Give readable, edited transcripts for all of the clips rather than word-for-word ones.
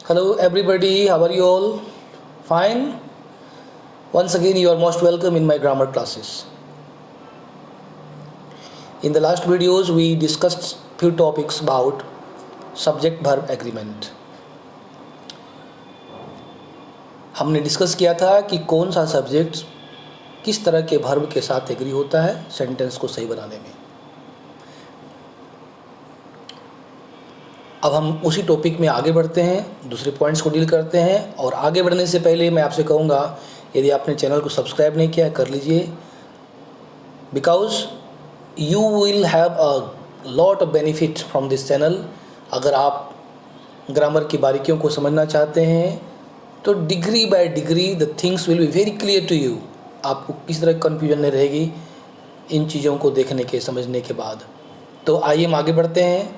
Hello, everybody. How are you all? Fine? Once again, you are most welcome in my grammar classes. In the last videos, we discussed few topics about subject verb agreement. हमने discuss किया था कि कौन सा subject किस तरह के verb के साथ एग्री होता है सेंटेंस को सही बनाने में. अब हम उसी टॉपिक में आगे बढ़ते हैं, दूसरे पॉइंट्स को डील करते हैं. और आगे बढ़ने से पहले मैं आपसे कहूँगा, यदि आपने चैनल को सब्सक्राइब नहीं किया कर लीजिए, because you will have a lot of benefit from this channel. अगर आप ग्रामर की बारीकियों को समझना चाहते हैं तो degree by degree the things will be very clear to you. आपको किस तरह कन्फ्यूजन नहीं रहेगी इन चीज़ों को देखने के समझने के बाद. तो आइए हम आगे बढ़ते हैं.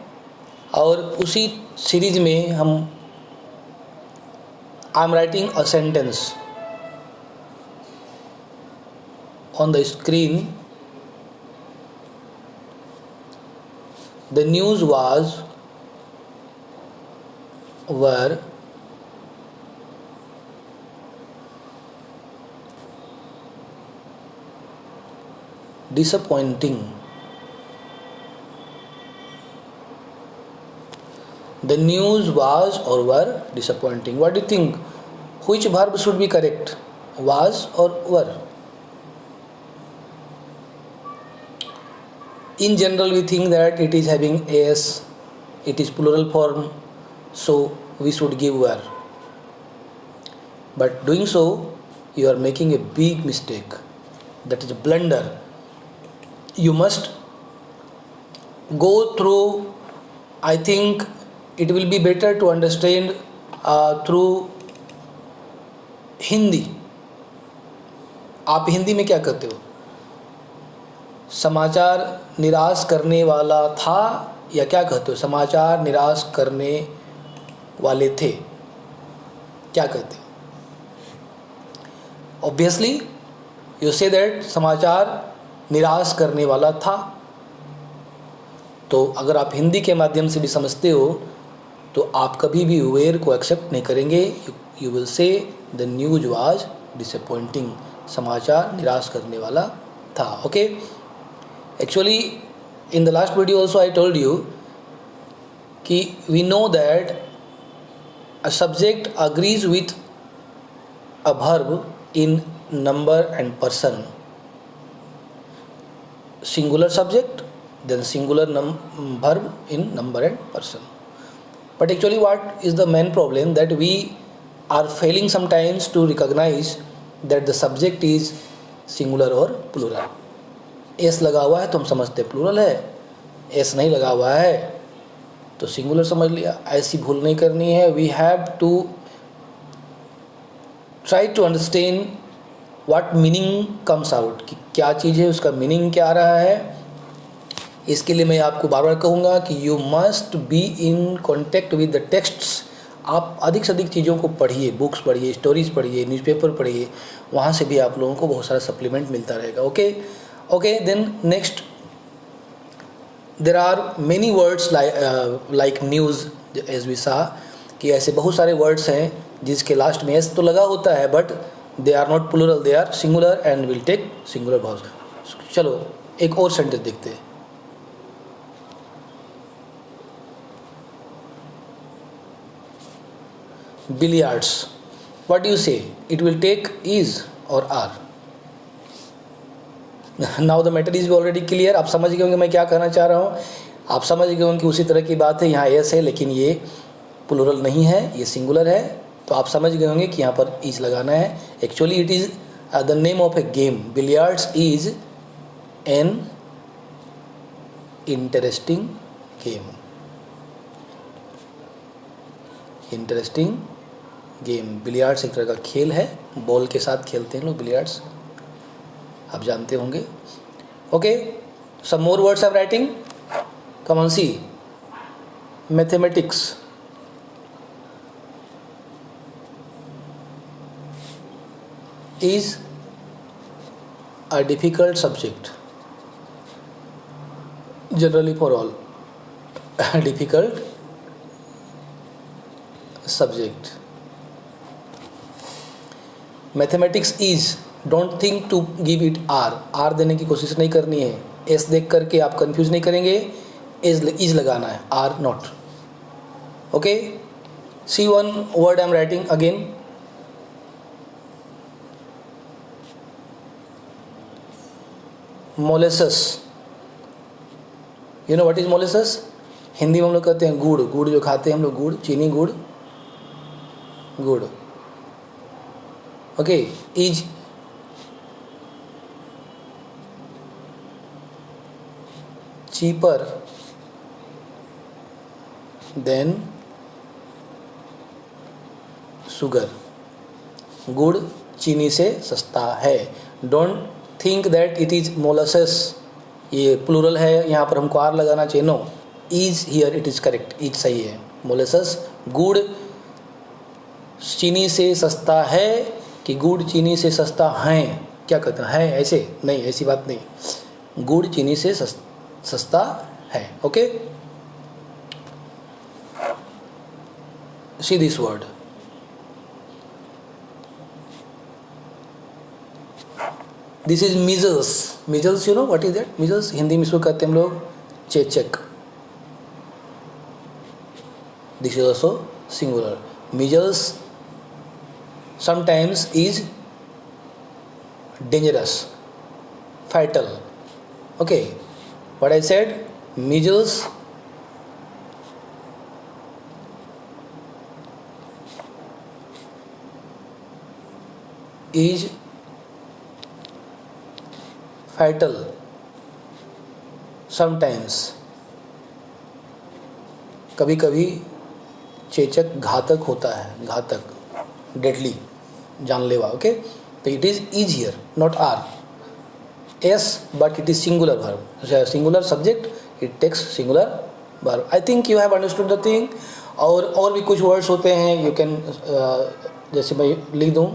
और उसी सीरीज में हम आई am writing a sentence on the screen. The news was were disappointing. The news was or were disappointing. What do you think? Which verb should be correct? Was or were? In general, we think that it is having as, it is plural form, so we should give were. But doing so, you are making a big mistake. That is a blunder. You must go through, I think it will be better to understand through Hindi. आप हिंदी में क्या कहते हो? समाचार निराश करने वाला था या क्या कहते हो? समाचार निराश करने वाले थे, क्या कहते हो? ऑब्वियसली यू से दैट समाचार निराश करने वाला था. तो अगर आप हिंदी के माध्यम से भी समझते हो तो आप कभी भी वेयर को एक्सेप्ट नहीं करेंगे. You will say the news was disappointing. समाचार निराश करने वाला था. Okay. Actually in the last video also I told you कि we know that a subject agrees with a verb in number and person. Singular subject, then singular verb in number and person. But actually what is the main problem, that we are failing sometimes to recognize that the subject is singular or plural. s लगा हुआ है तो हम समझते plural है, s नहीं लगा हुआ है तो singular समझ लिया. ऐसी भूल नहीं करनी है. We have to try to understand what meaning comes out, कि क्या चीज़ है, उसका मीनिंग क्या आ रहा है. इसके लिए मैं आपको बार बार कहूँगा कि you must be in contact with the texts. आप अधिक से अधिक चीज़ों को पढ़िए, बुक्स पढ़िए, स्टोरीज़ पढ़िए, न्यूज़पेपर पढ़िए. वहाँ से भी आप लोगों को बहुत सारा सप्लीमेंट मिलता रहेगा. Okay. Then next, there are many words like news, as we saw, कि ऐसे बहुत सारे वर्ड्स हैं जिसके लास्ट में एस तो लगा होता है, but they are not plural, they are singular and will take singular verbs. चलो एक और सेंटेंस देखते हैं. billiards, what do you say? It will take is or are. Now the matter is already clear. आप समझ गए होंगे मैं क्या कहना चाह रहा हूँ. आप समझ गए होंगे कि उसी तरह की बात है. यहाँ एस है लेकिन ये प्लूरल नहीं है, ये सिंगुलर है. तो आप समझ गए होंगे कि यहाँ पर इज लगाना है. Actually it is the name of A game. Billiards is an interesting game. Interesting game. Billiards एक तरह का खेल है, बॉल के साथ खेलते हैं लोग बिलियर्ड्स, आप जानते होंगे. Okay. Some more words I am writing. Come on see. Mathematics, is a difficult subject generally for all. difficult subject. Mathematics is, don't think to give it are देने की कोशिश नहीं करनी है। एस देख करके आप कंफ्यूज नहीं करेंगे, इज लगाना है, are not. Okay, see one word I am writing again. Molasses, you know what is molasses? Hindi में हम लोग कहते हैं गुड़, गुड़ जो खाते हैं हम लोग, गुड़, चीनी गुड़, गुड़। Okay, is cheaper than sugar, गुड़ चीनी से सस्ता है। Don't think that it is molasses, ये प्लूरल है, यहाँ पर हमको आर लगाना चाहिए। No, is here it is correct, is सही है। मोलासेस गुड़ चीनी से सस्ता है कि गुड़ चीनी से सस्ता है? क्या कहते हैं, ऐसे नहीं, ऐसी बात नहीं, गुड़ चीनी से सस्ता है। Okay, see this word, this is measles. Measles, you know what is that? Measles Hindi में इसको कहते हैं हम लोग चेचक। This is also singular. Measles sometimes is dangerous, fatal. Okay, what I said, measles is fatal sometimes, कभी कभी चेचक घातक होता है, घातक, डेडली, जानलेवा। ओके, तो it is here, not are. S but it is singular verb, singular subject, it takes singular verb. I think you have understood the thing. और भी कुछ वर्ड्स होते हैं, यू कैन जैसे मैं लिख दूँ,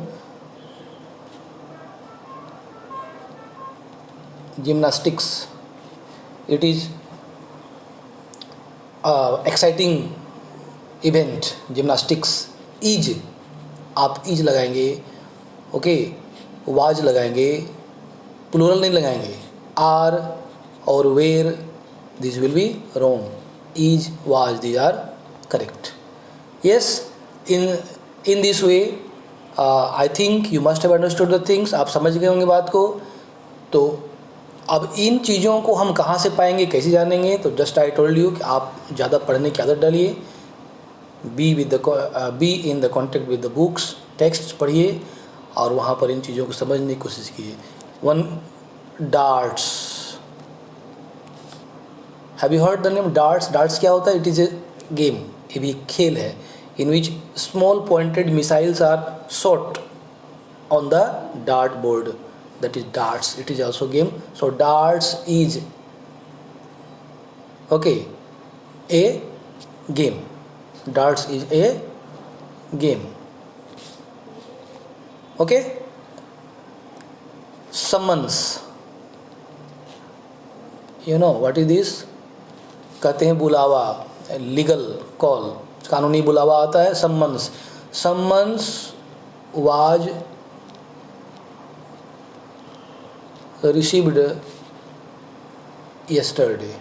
gymnastics, it is exciting event, gymnastics. Is, आप इज लगाएंगे, ओके, वाज लगाएंगे, प्लूरल नहीं लगाएंगे। आर और were, this will be wrong. Is, was, these are correct. Yes, in this way I think you must have understood the things. आप समझ गए होंगे बात को। तो अब इन चीज़ों को हम कहाँ से पाएंगे, कैसे जानेंगे? तो जस्ट आई टोल्ड यू कि आप ज़्यादा पढ़ने की आदत डालिए, be in the contact with the books, text पढ़िए और वहाँ पर इन चीज़ों को समझने की कोशिश कीजिए। One, darts, have you heard the name darts? Darts क्या होता है? इट इज़ ए गेम, ये भी खेल है, in which small pointed missiles are shot on the dartboard, that is darts. It is also game. So darts is okay a game, darts is a game. Okay, summons, you know what is this? कहते हैं बुलावा, legal call, कानूनी बुलावा आता है, summons. Summons was received yesterday.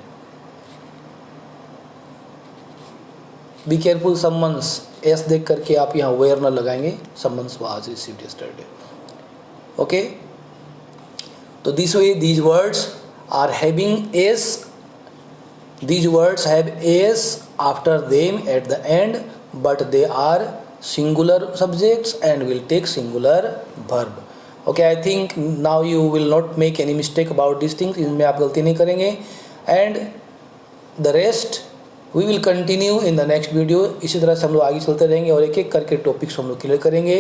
Be careful, summons, s देख करके आप यहाँ वेयर न लगाएंगे, summons was received yesterday. Okay, तो this way these words are having s, these words have s after them at the end, but they are singular subjects and will take singular verb. Okay, I think now you will not make any mistake about this things, इनमें आप गलती नहीं करेंगे। And the rest we will continue in the next video. इसी तरह से हम लोग आगे चलते रहेंगे और एक एक करके टॉपिक्स हम लोग क्लियर करेंगे।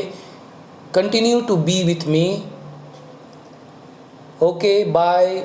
Continue to be with me. Okay, bye.